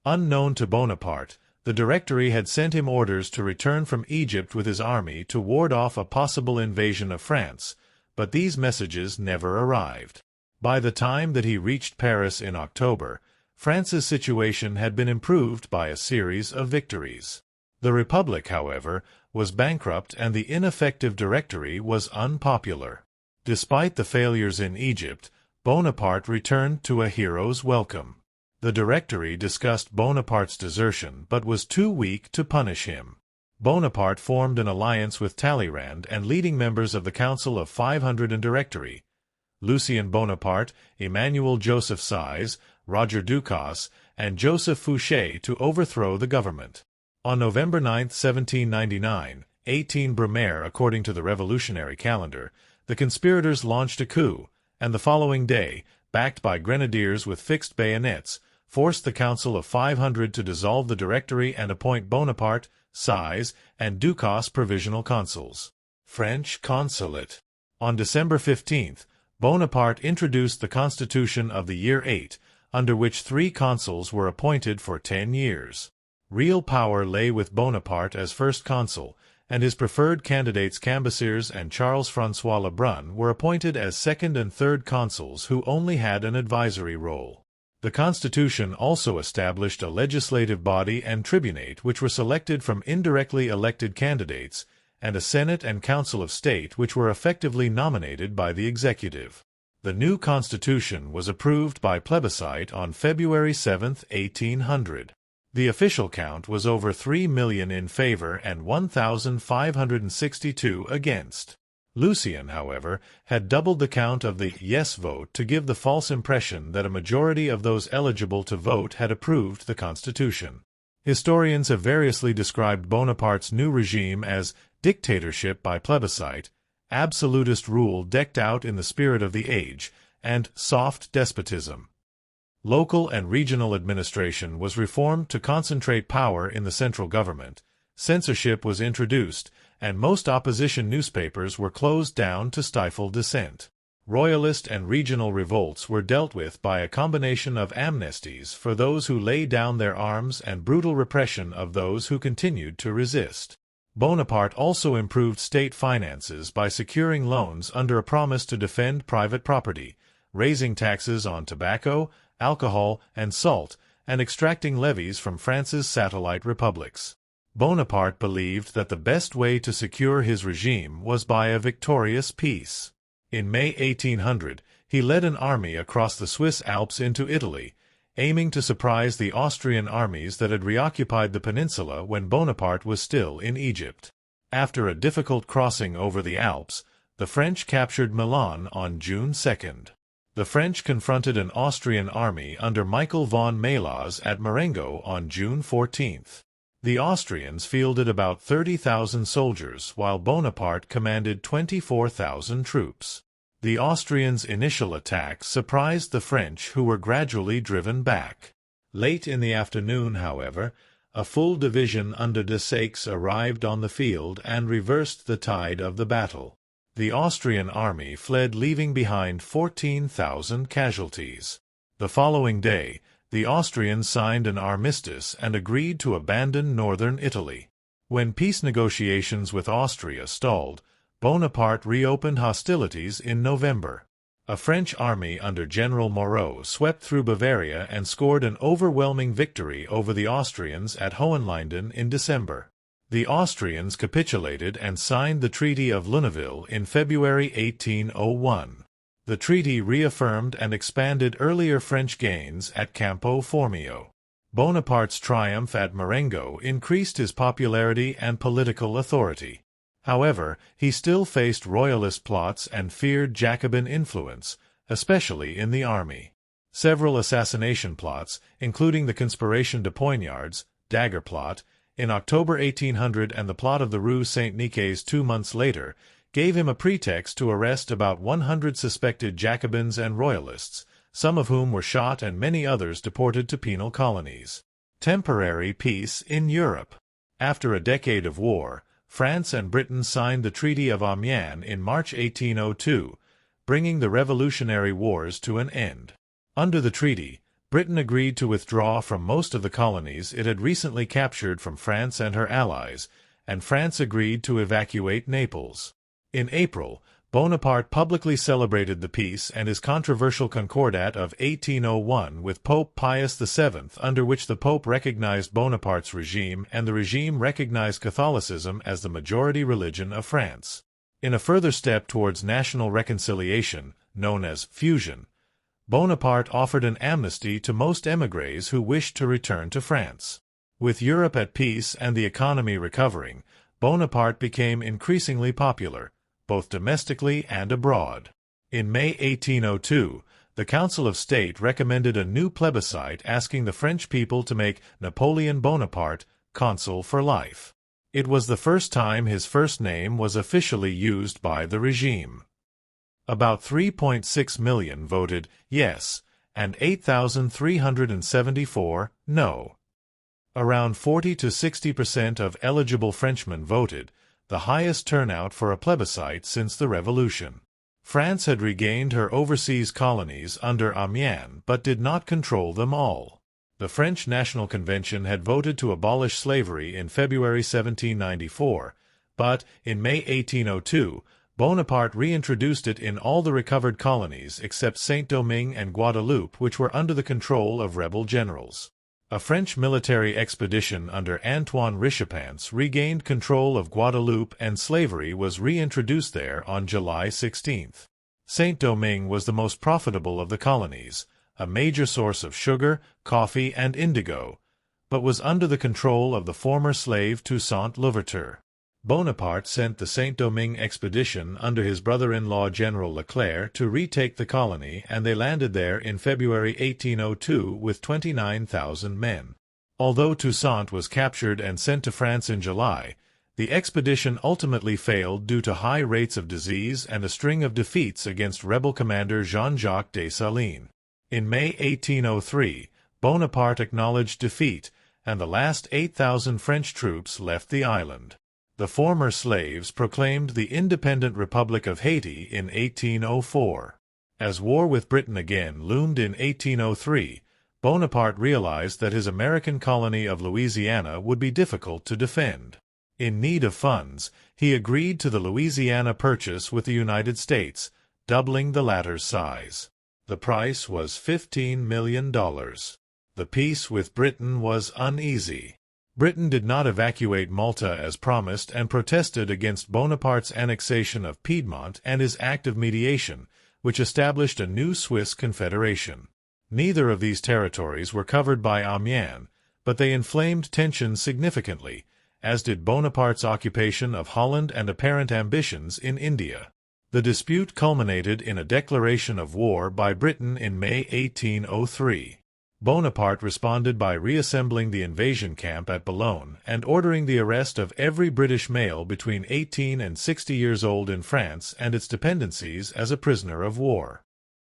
Unknown to Bonaparte, the Directory had sent him orders to return from Egypt with his army to ward off a possible invasion of France, but these messages never arrived. By the time that he reached Paris in October, France's situation had been improved by a series of victories. The Republic, however, was bankrupt and the ineffective Directory was unpopular. Despite the failures in Egypt, Bonaparte returned to a hero's welcome. The Directory discussed Bonaparte's desertion but was too weak to punish him. Bonaparte formed an alliance with Talleyrand and leading members of the Council of 500 and Directory, Lucien Bonaparte, Emmanuel Joseph Size, Roger Ducasse, and Joseph Fouché to overthrow the government. On November 9, 1799, 18 Brumaire according to the revolutionary calendar, the conspirators launched a coup, and the following day, backed by grenadiers with fixed bayonets, forced the Council of 500 to dissolve the Directory and appoint Bonaparte, Size, and Ducasse provisional consuls. French Consulate. On December 15, Bonaparte introduced the Constitution of the year 8, under which 3 consuls were appointed for 10 years. Real power lay with Bonaparte as First Consul, and his preferred candidates Cambyses and Charles-François Lebrun were appointed as second and third consuls who only had an advisory role. The Constitution also established a legislative body and tribunate which were selected from indirectly elected candidates, and a Senate and Council of State which were effectively nominated by the executive. The new Constitution was approved by plebiscite on February 7, 1800. The official count was over 3 million in favor and 1,562 against. Lucien, however, had doubled the count of the yes vote to give the false impression that a majority of those eligible to vote had approved the Constitution. Historians have variously described Bonaparte's new regime as dictatorship by plebiscite, absolutist rule decked out in the spirit of the age, and soft despotism. Local and regional administration was reformed to concentrate power in the central government, censorship was introduced, and most opposition newspapers were closed down to stifle dissent. Royalist and regional revolts were dealt with by a combination of amnesties for those who laid down their arms and brutal repression of those who continued to resist. Bonaparte also improved state finances by securing loans under a promise to defend private property, raising taxes on tobacco, alcohol, and salt, and extracting levies from France's satellite republics. Bonaparte believed that the best way to secure his regime was by a victorious peace. In May 1800, he led an army across the Swiss Alps into Italy, aiming to surprise the Austrian armies that had reoccupied the peninsula when Bonaparte was still in Egypt. After a difficult crossing over the Alps, the French captured Milan on June 2. The French confronted an Austrian army under Michael von Melas at Marengo on June 14. The Austrians fielded about 30,000 soldiers, while Bonaparte commanded 24,000 troops. The Austrians' initial attack surprised the French, who were gradually driven back. Late in the afternoon, however, a full division under Desaix arrived on the field and reversed the tide of the battle. The Austrian army fled, leaving behind 14,000 casualties. The following day, the Austrians signed an armistice and agreed to abandon northern Italy. When peace negotiations with Austria stalled, Bonaparte reopened hostilities in November. A French army under General Moreau swept through Bavaria and scored an overwhelming victory over the Austrians at Hohenlinden in December. The Austrians capitulated and signed the Treaty of Lunéville in February 1801. The treaty reaffirmed and expanded earlier French gains at Campo Formio. Bonaparte's triumph at Marengo increased his popularity and political authority. However, he still faced royalist plots and feared Jacobin influence, especially in the army. Several assassination plots, including the conspiration de Poignards, dagger plot, in October 1800 and the plot of the Rue Saint-Nicaise 2 months later, gave him a pretext to arrest about 100 suspected Jacobins and Royalists, some of whom were shot and many others deported to penal colonies. Temporary peace in Europe. After a decade of war, France and Britain signed the Treaty of Amiens in March 1802, bringing the Revolutionary Wars to an end. Under the treaty, Britain agreed to withdraw from most of the colonies it had recently captured from France and her allies, and France agreed to evacuate Naples. In April, Bonaparte publicly celebrated the peace and his controversial Concordat of 1801 with Pope Pius VII, under which the Pope recognized Bonaparte's regime and the regime recognized Catholicism as the majority religion of France. In a further step towards national reconciliation, known as fusion, Bonaparte offered an amnesty to most émigrés who wished to return to France. With Europe at peace and the economy recovering, Bonaparte became increasingly popular, both domestically and abroad. In May 1802, the Council of State recommended a new plebiscite asking the French people to make Napoleon Bonaparte consul for life. It was the first time his first name was officially used by the regime. About 3.6 million voted yes, and 8,374 no. Around 40 to 60% of eligible Frenchmen voted, the highest turnout for a plebiscite since the Revolution. France had regained her overseas colonies under Amiens but did not control them all. The French National Convention had voted to abolish slavery in February 1794, but in May 1802, Bonaparte reintroduced it in all the recovered colonies except Saint-Domingue and Guadeloupe, which were under the control of rebel generals. A French military expedition under Antoine Richeprance regained control of Guadeloupe and slavery was reintroduced there on July 16. Saint-Domingue was the most profitable of the colonies, a major source of sugar, coffee, and indigo, but was under the control of the former slave Toussaint Louverture. Bonaparte sent the Saint-Domingue expedition under his brother-in-law General Leclerc to retake the colony, and they landed there in February 1802 with 29,000 men. Although Toussaint was captured and sent to France in July, the expedition ultimately failed due to high rates of disease and a string of defeats against rebel commander Jean-Jacques Dessalines. In May 1803, Bonaparte acknowledged defeat, and the last 8,000 French troops left the island. The former slaves proclaimed the independent Republic of Haiti in 1804. As war with Britain again loomed in 1803, Bonaparte realized that his American colony of Louisiana would be difficult to defend. In need of funds, he agreed to the Louisiana Purchase with the United States, doubling the latter's size. The price was $15 million. The peace with Britain was uneasy. Britain did not evacuate Malta as promised and protested against Bonaparte's annexation of Piedmont and his act of mediation, which established a new Swiss confederation. Neither of these territories were covered by Amiens, but they inflamed tensions significantly, as did Bonaparte's occupation of Holland and apparent ambitions in India. The dispute culminated in a declaration of war by Britain in May 1803. Bonaparte responded by reassembling the invasion camp at Boulogne and ordering the arrest of every British male between 18 and 60 years old in France and its dependencies as a prisoner of war.